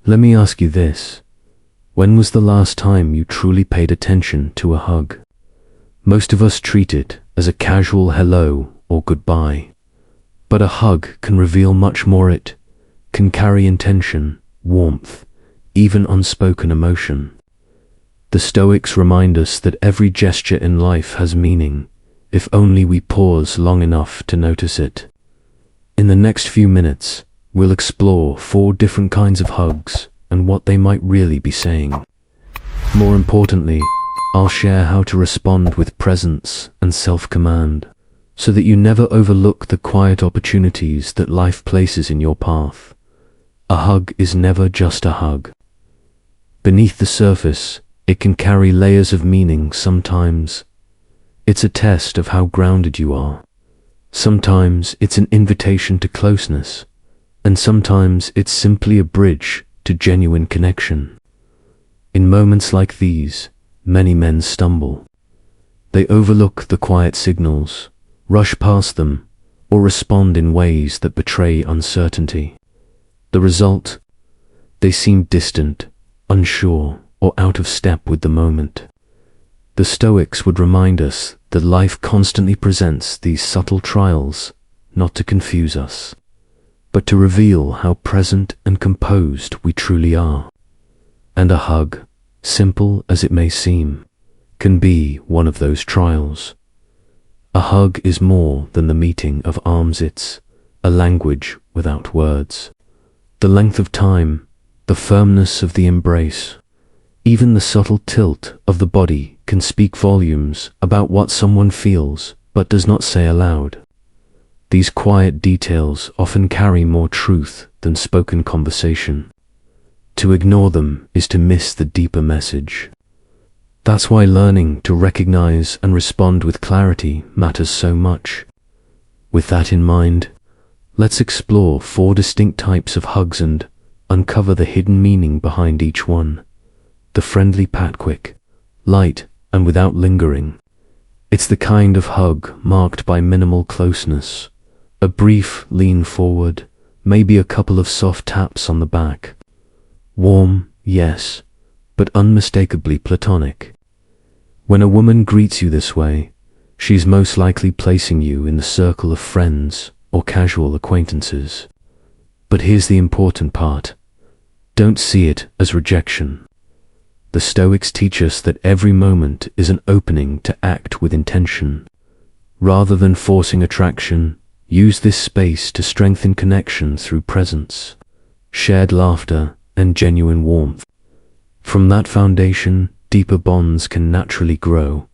Let me ask you this. When was the last time you truly paid attention to a hug? Most of us treat it as a casual hello or goodbye. But a hug can reveal much more. It can carry intention, warmth, even unspoken emotion. The Stoics remind us that every gesture in life has meaning, if only we pause long enough to notice it. In the next few minutes, we'll explore 4 different kinds of hugs and what they might really be saying. More importantly, I'll share how to respond with presence and self-command, so that you never overlook the quiet opportunities that life places in your path. A hug is never just a hug. Beneath the surface, it can carry layers of meaning. Sometimes it's a test of how grounded you are. Sometimes it's an invitation to closeness, and sometimes it's simply a bridge to genuine connection. In moments like these, many men stumble. They overlook the quiet signals, rush past them, or respond in ways that betray uncertainty. The result? They seem distant, unsure, or out of step with the moment. The Stoics would remind us that life constantly presents these subtle trials, not to confuse us, but to reveal how present and composed we truly are. And a hug, simple as it may seem, can be one of those trials. A hug is more than the meeting of arms. It's a language without words. The length of time, the firmness of the embrace, even the subtle tilt of the body can speak volumes about what someone feels but does not say aloud. These quiet details often carry more truth than spoken conversation. To ignore them is to miss the deeper message. That's why learning to recognize and respond with clarity matters so much. With that in mind, let's explore 4 distinct types of hugs and uncover the hidden meaning behind each one. The friendly pat, quick, light, and without lingering. It's the kind of hug marked by minimal closeness, a brief lean forward, maybe a couple of soft taps on the back. Warm, yes, but unmistakably platonic. When a woman greets you this way, she's most likely placing you in the circle of friends or casual acquaintances. But here's the important part. Don't see it as rejection. The Stoics teach us that every moment is an opening to act with intention. Rather than forcing attraction, use this space to strengthen connection through presence, shared laughter, and genuine warmth. From that foundation, deeper bonds can naturally grow.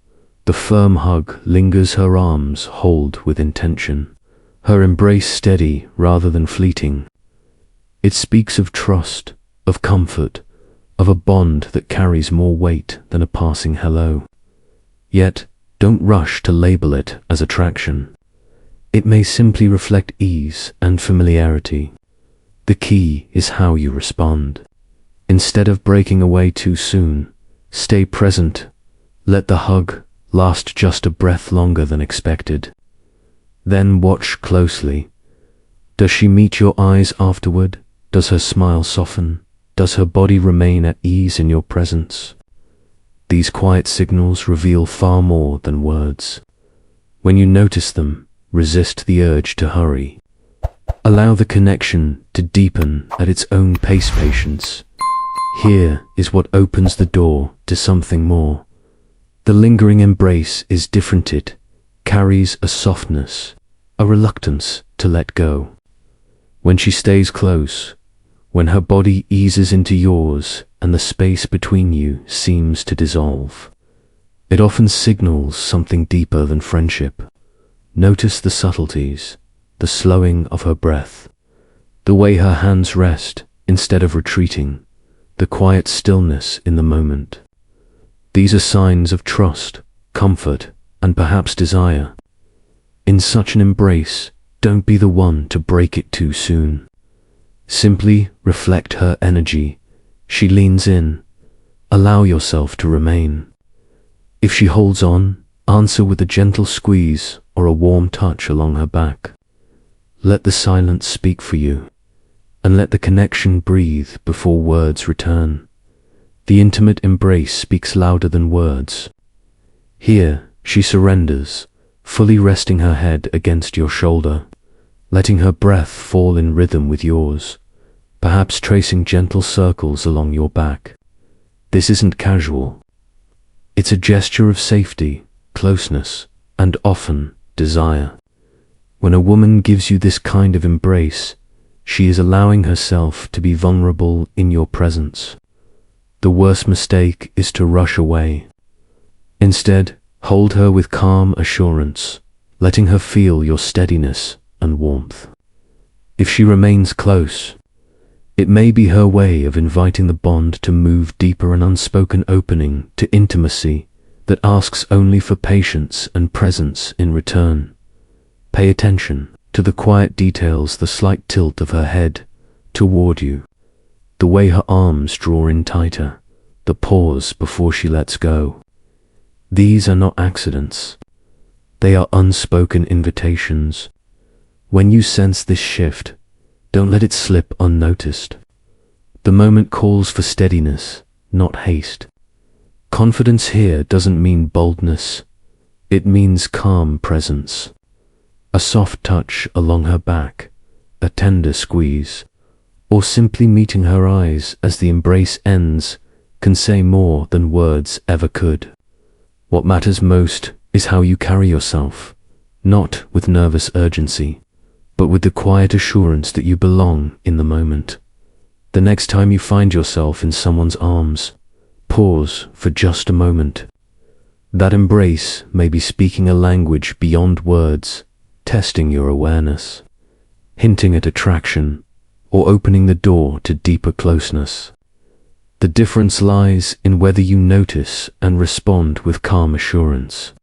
The firm hug lingers, her arms hold with intention, her embrace steady rather than fleeting. It speaks of trust, of comfort, of a bond that carries more weight than a passing hello. Yet, don't rush to label it as attraction. It may simply reflect ease and familiarity. The key is how you respond. Instead of breaking away too soon, stay present. Let the hug last just a breath longer than expected. Then watch closely. Does she meet your eyes afterward? Does her smile soften? Does her body remain at ease in your presence? These quiet signals reveal far more than words. When you notice them, resist the urge to hurry. Allow the connection to deepen at its own pace. Patience here is what opens the door to something more. The lingering embrace is different. It carries a softness, a reluctance to let go. When she stays close, when her body eases into yours and the space between you seems to dissolve, it often signals something deeper than friendship. Notice the subtleties, the slowing of her breath, the way her hands rest instead of retreating, the quiet stillness in the moment. These are signs of trust, comfort, and perhaps desire. In such an embrace, don't be the one to break it too soon. Simply reflect her energy. She leans in. Allow yourself to remain. If she holds on, answer with a gentle squeeze or a warm touch along her back. Let the silence speak for you. and let the connection breathe before words return. The intimate embrace speaks louder than words. Here, she surrenders, fully resting her head against your shoulder, letting her breath fall in rhythm with yours, perhaps tracing gentle circles along your back. This isn't casual. It's a gesture of safety, closeness, and often desire. When a woman gives you this kind of embrace, she is allowing herself to be vulnerable in your presence. The worst mistake is to rush away. Instead, hold her with calm assurance, letting her feel your steadiness and warmth. If she remains close, it may be her way of inviting the bond to move deeper, an unspoken opening to intimacy that asks only for patience and presence in return. Pay attention to the quiet details, the slight tilt of her head toward you, the way her arms draw in tighter, the pause before she lets go. These are not accidents. They are unspoken invitations. When you sense this shift, don't let it slip unnoticed. The moment calls for steadiness, not haste. Confidence here doesn't mean boldness. It means calm presence. A soft touch along her back, a tender squeeze, or simply meeting her eyes as the embrace ends can say more than words ever could. What matters most is how you carry yourself, not with nervous urgency, but with the quiet assurance that you belong in the moment. The next time you find yourself in someone's arms, pause for just a moment. That embrace may be speaking a language beyond words, testing your awareness, hinting at attraction, or opening the door to deeper closeness. The difference lies in whether you notice and respond with calm assurance.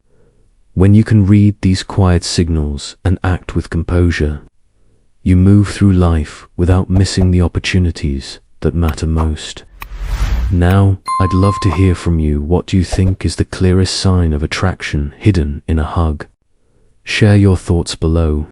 When you can read these quiet signals and act with composure, you move through life without missing the opportunities that matter most. Now, I'd love to hear from you. What do you think is the clearest sign of attraction hidden in a hug? Share your thoughts below.